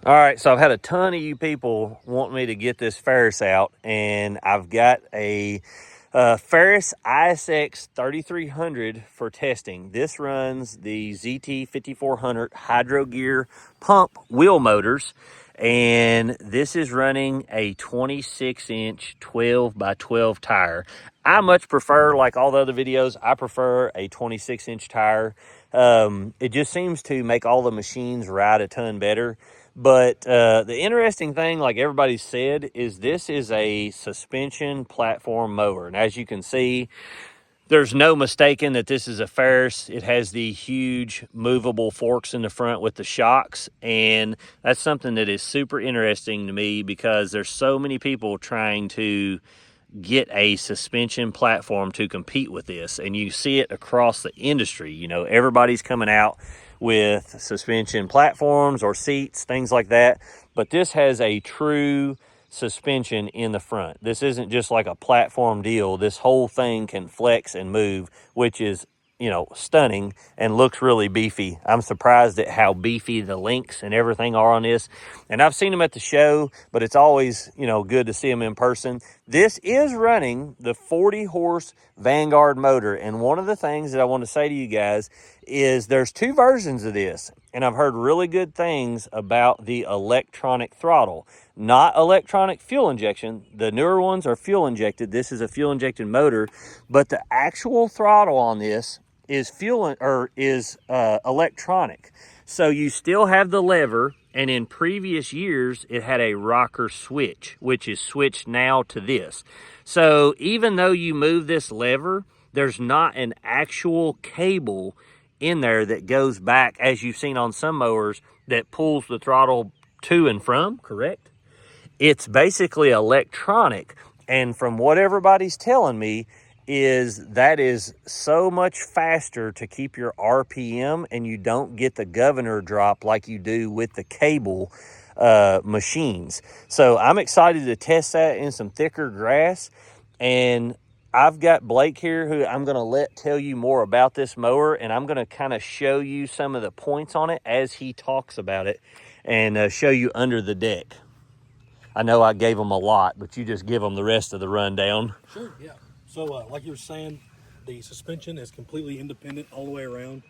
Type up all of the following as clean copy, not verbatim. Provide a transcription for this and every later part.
All right, so I've had a ton of you people want me to get this Ferris out, and I've got a Ferris ISX3300 for testing. This runs the ZT5400 hydro gear pump wheel motors, and this is running a 26-inch 12 by 12 tire. I much prefer, like all the other videos, I prefer a 26-inch tire. It just seems to make all the machines ride a ton better. But the interesting thing, like everybody said, is this is a suspension platform mower. And as you can see, there's no mistaking that this is a Ferris. It has the huge movable forks in the front with the shocks. And that's something that is super interesting to me because there's so many people trying to get a suspension platform to compete with this, and you see it across the industry. You know, everybody's coming out with suspension platforms or seats, things like that, but this has a true suspension in the front. This isn't just like a platform deal. This whole thing can flex and move, which is, you know, stunning and looks really beefy. I'm surprised at how beefy the links and everything are on this. And I've seen them at the show, but it's always, you know, good to see them in person. This is running the 40 horse Vanguard motor. And one of the things that I want to say to you guys is there's two versions of this. And I've heard really good things about the electronic throttle, not electronic fuel injection. The newer ones are fuel injected. This is a fuel injected motor, but the actual throttle on this is electronic. So you still have the lever, and in previous years it had a rocker switch, which is switched now to this. So even though you move this lever, there's not an actual cable in there that goes back, as you've seen on some mowers, that pulls the throttle to and from, correct? It's basically electronic. And from what everybody's telling me, that is so much faster to keep your RPM, and you don't get the governor drop like you do with the cable machines. So I'm excited to test that in some thicker grass. And I've got Blake here who I'm going to let tell you more about this mower, and I'm going to kind of show you some of the points on it as he talks about it, and show you under the deck. I know I gave them a lot, but you just give them the rest of the rundown. Sure, yeah. So like you were saying, the suspension is completely independent all the way around.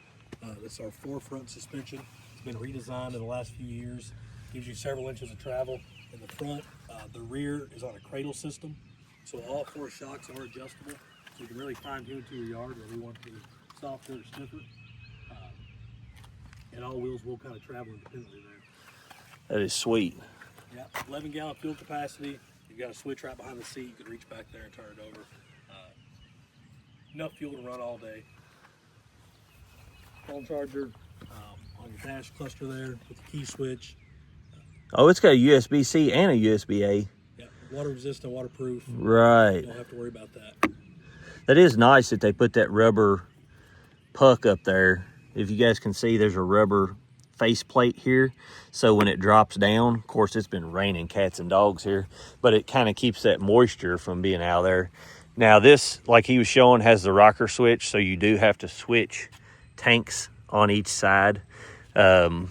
It's our forefront suspension. It's been redesigned in the last few years. Gives you several inches of travel in the front. The rear is on a cradle system. So all four shocks are adjustable. So you can really fine tune to your yard where we want it to be softer or stiffer. And all wheels will kind of travel independently there. That is sweet. Yeah, 11 gallon fuel capacity. You've got a switch right behind the seat. You can reach back there and turn it over. Enough fuel to run all day. Phone charger on your dash cluster there with the key switch. Oh, it's got a USB-C and a USB-A. Yeah, water resistant, waterproof. Right. You don't have to worry about that. That is nice that they put that rubber puck up there. If you guys can see, there's a rubber faceplate here. So when it drops down, of course, it's been raining cats and dogs here, but it kind of keeps that moisture from being out there. Now this, like he was showing, has the rocker switch, so you do have to switch tanks on each side. And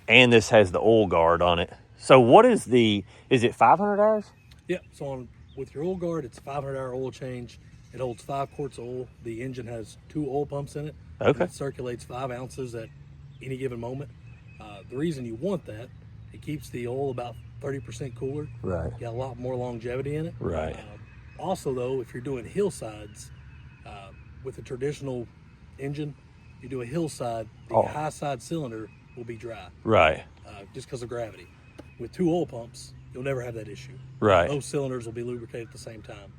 this has the oil guard on it. So what is it 500 hours? Yeah, so with your oil guard, it's a 500-hour oil change. It holds 5 quarts of oil. The engine has 2 oil pumps in it. Okay. It circulates 5 ounces at any given moment. The reason you want that, it keeps the oil about 30% cooler. Right. You got a lot more longevity in it. Right. Also, though, if you're doing hillsides with a traditional engine, you do a hillside, the high side cylinder will be dry. Right. Just because of gravity. With 2 oil pumps, you'll never have that issue. Right. Both cylinders will be lubricated at the same time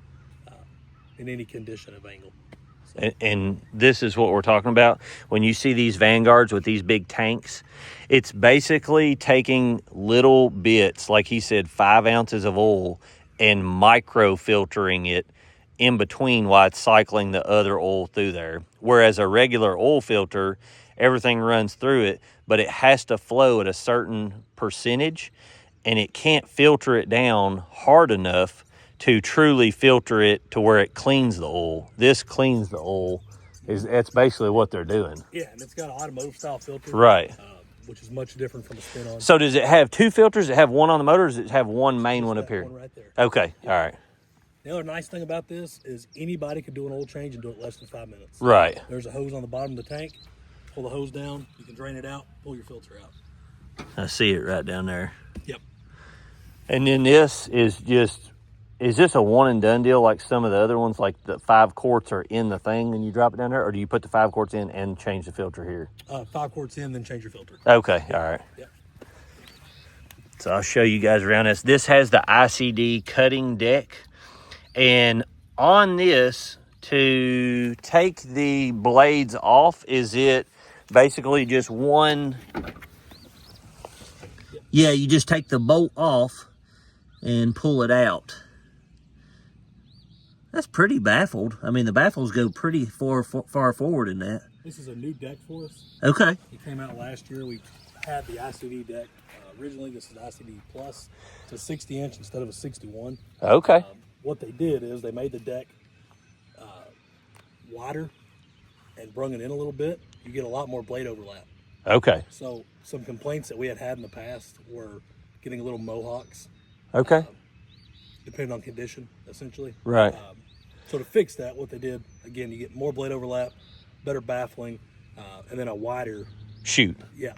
in any condition of angle. So. And this is what we're talking about. When you see these Vanguards with these big tanks, it's basically taking little bits, like he said, 5 ounces of oil, and micro filtering it in between while it's cycling the other oil through there. Whereas a regular oil filter, everything runs through it, but it has to flow at a certain percentage, and it can't filter it down hard enough to truly filter it to where it cleans the oil. This cleans the oil. That's basically what they're doing. Yeah, and it's got an automotive style filter. Right. which is much different from a spin-on. So does it have two filters? Does it have one on the motor, or does it have one main one up here? One right there. Okay, all right. The other nice thing about this is anybody could do an oil change and do it less than 5 minutes. Right. There's a hose on the bottom of the tank. Pull the hose down. You can drain it out. Pull your filter out. I see it right down there. Yep. And then this is just, is this a one and done deal like some of the other ones, like the 5 quarts are in the thing and you drop it down there, or do you put the 5 quarts in and change the filter here? 5 quarts in, then change your filter. Okay, all right. Yep. So I'll show you guys around this. This has the ICD cutting deck. And on this, to take the blades off, is it basically just one? Yeah, you just take the bolt off and pull it out. That's pretty baffled. I mean, the baffles go pretty far forward in that. This is a new deck for us. Okay. It came out last year. We had the ICD deck. Originally, this is ICD Plus. It's a 60 inch instead of a 61. Okay. What they did is they made the deck wider and brung it in a little bit. You get a lot more blade overlap. Okay. So some complaints that we had in the past were getting a little mohawks. Okay. Depending on condition, essentially. Right. So to fix that, what they did, again, you get more blade overlap, better baffling, and then a wider Shoot. Yeah.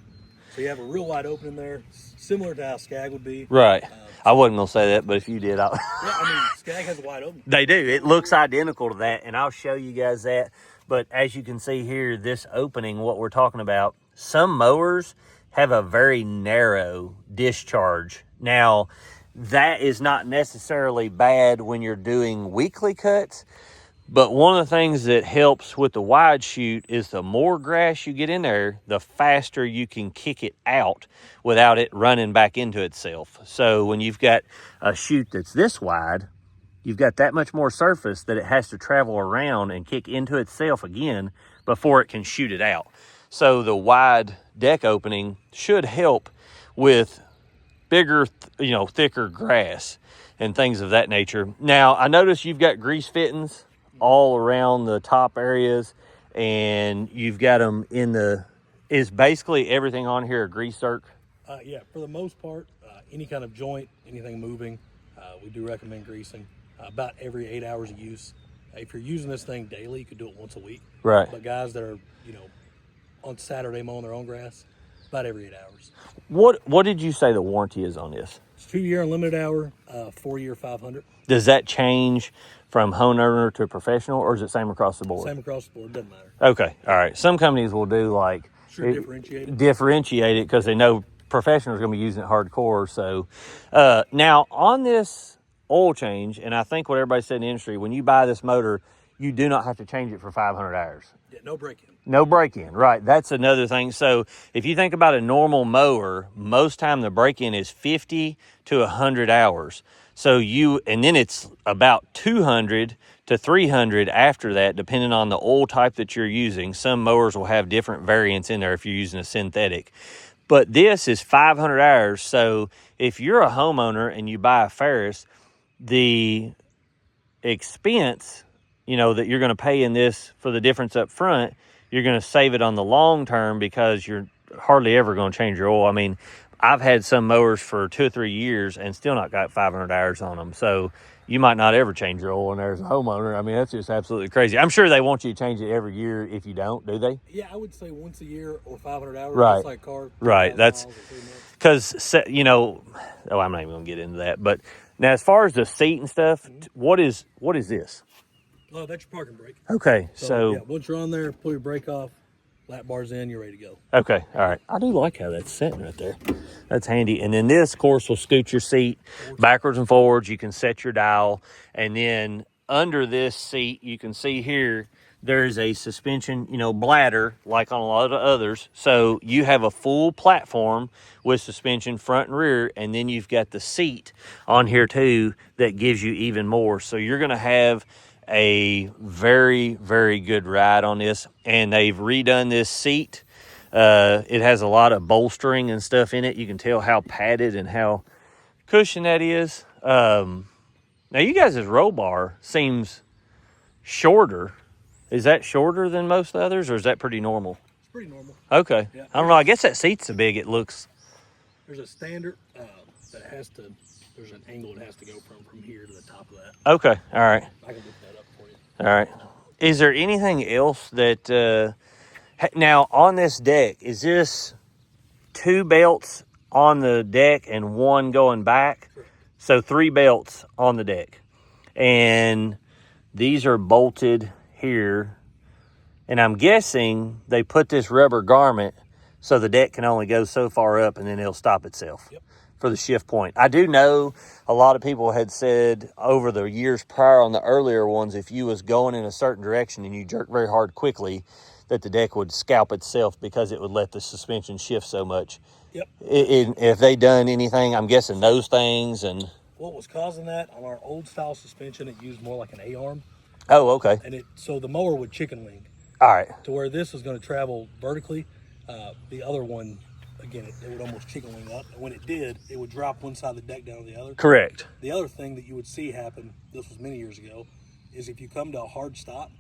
So you have a real wide opening there, similar to how Skag would be. Right. I wasn't going to say that, but if you did, Yeah, I mean, Skag has a wide opening. They do. It looks identical to that, and I'll show you guys that. But as you can see here, this opening, what we're talking about, some mowers have a very narrow discharge. Now, that is not necessarily bad when you're doing weekly cuts, but one of the things that helps with the wide chute is the more grass you get in there, the faster you can kick it out without it running back into itself. So when you've got a chute that's this wide, you've got that much more surface that it has to travel around and kick into itself again before it can shoot it out. So the wide deck opening should help with bigger, thicker grass and things of that nature. Now, I notice you've got grease fittings all around the top areas, and you've got them in is basically everything on here a grease zerk? Yeah, for the most part, any kind of joint, anything moving, we do recommend greasing about every 8 hours of use. If you're using this thing daily, you could do it once a week. Right. But guys that are, on Saturday mowing their own grass, about every 8 hours. What did you say the warranty is on this? It's 2-year unlimited hour, 4-year 500. Does that change from homeowner to professional, or is it same across the board? Same across the board, doesn't matter. Okay, all right. Some companies will do like differentiate it because they know professionals are going to be using it hardcore. So now on this oil change, and I think what everybody said in the industry, when you buy this motor, you do not have to change it for 500 hours. Yeah, no break-in. No break-in, right. That's another thing. So if you think about a normal mower, most time the break-in is 50 to 100 hours. So and then it's about 200 to 300 after that, depending on the oil type that you're using. Some mowers will have different variants in there if you're using a synthetic. But this is 500 hours. So if you're a homeowner and you buy a Ferris, the expense, that you're going to pay in this for the difference up front, you're going to save it on the long term because you're hardly ever going to change your oil. I mean, I've had some mowers for 2 or 3 years and still not got 500 hours on them. So you might not ever change your oil in there as a homeowner. I mean, that's just absolutely crazy. I'm sure they want you to change it every year if you don't, do they? Yeah, I would say once a year or 500 hours. Right. Just like a car. Right. That's because, I'm not even going to get into that. But now as far as the seat and stuff, what is this? Oh, that's your parking brake. Okay, so yeah, once you're on there, pull your brake off, lap bars in, you're ready to go. Okay, all right. I do like how that's sitting right there. That's handy. And then this, of course, will scoot your seat backwards and forwards. You can set your dial. And then under this seat, you can see here, there's a suspension, bladder, like on a lot of others. So you have a full platform with suspension front and rear, and then you've got the seat on here too that gives you even more. So you're going to have a very, very good ride on this, and they've redone this seat. It has a lot of bolstering and stuff in it. You can tell how padded and how cushioned that is. Now you guys' roll bar seems shorter. Is that shorter than most others, or is that pretty normal? It's pretty normal. Okay. Yeah. I don't know. I guess that seat's so big it looks. There's a standard that has to. There's an angle it has to go from here to the top of that. Okay. All right. I can look that up for you. All right. Is there anything else that now on this deck, is this 2 belts on the deck and 1 going back? Correct. So 3 belts on the deck. And these are bolted here. And I'm guessing they put this rubber garment so the deck can only go so far up and then it'll stop itself. Yep. For the shift point. I do know a lot of people had said over the years prior on the earlier ones, if you was going in a certain direction and you jerk very hard quickly, that the deck would scalp itself because it would let the suspension shift so much. Yep. If they done anything, I'm guessing those things and... What was causing that on our old style suspension, it used more like an A-arm. Oh, okay. And so the mower would chicken wing. All right. To where this was going to travel vertically. The other one, again, it would almost chicken wing up. And when it did, it would drop one side of the deck down to the other. Correct. The other thing that you would see happen, this was many years ago, is if you come to a hard stop,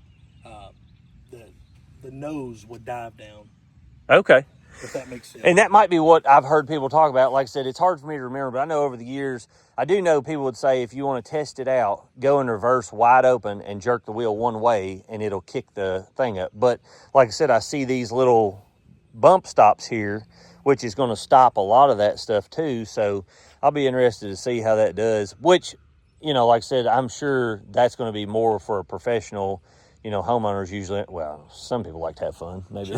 the nose would dive down. Okay. If that makes sense. And that might be what I've heard people talk about. Like I said, it's hard for me to remember, but I know over the years, I do know people would say if you want to test it out, go in reverse wide open and jerk the wheel one way and it'll kick the thing up. But like I said, I see these little bump stops here, which is going to stop a lot of that stuff too. So I'll be interested to see how that does, which, you know, like I said, I'm sure that's going to be more for a professional. You know, homeowners usually, well, some people like to have fun, maybe.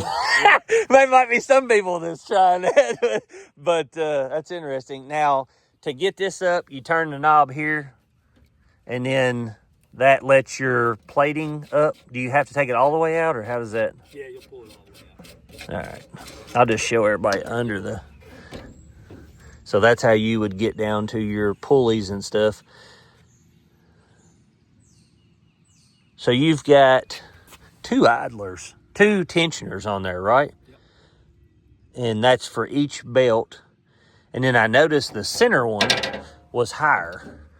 There might be some people that's trying that, but that's interesting. Now, to get this up, you turn the knob here, and then that lets your plating up. Do you have to take it all the way out, or how does that? Yeah, you'll pull it all the way out. All right. I'll just show everybody under the... So that's how you would get down to your pulleys and stuff. So you've got 2 idlers, 2 tensioners on there, right? Yep. And that's for each belt. And then I noticed the center one was higher.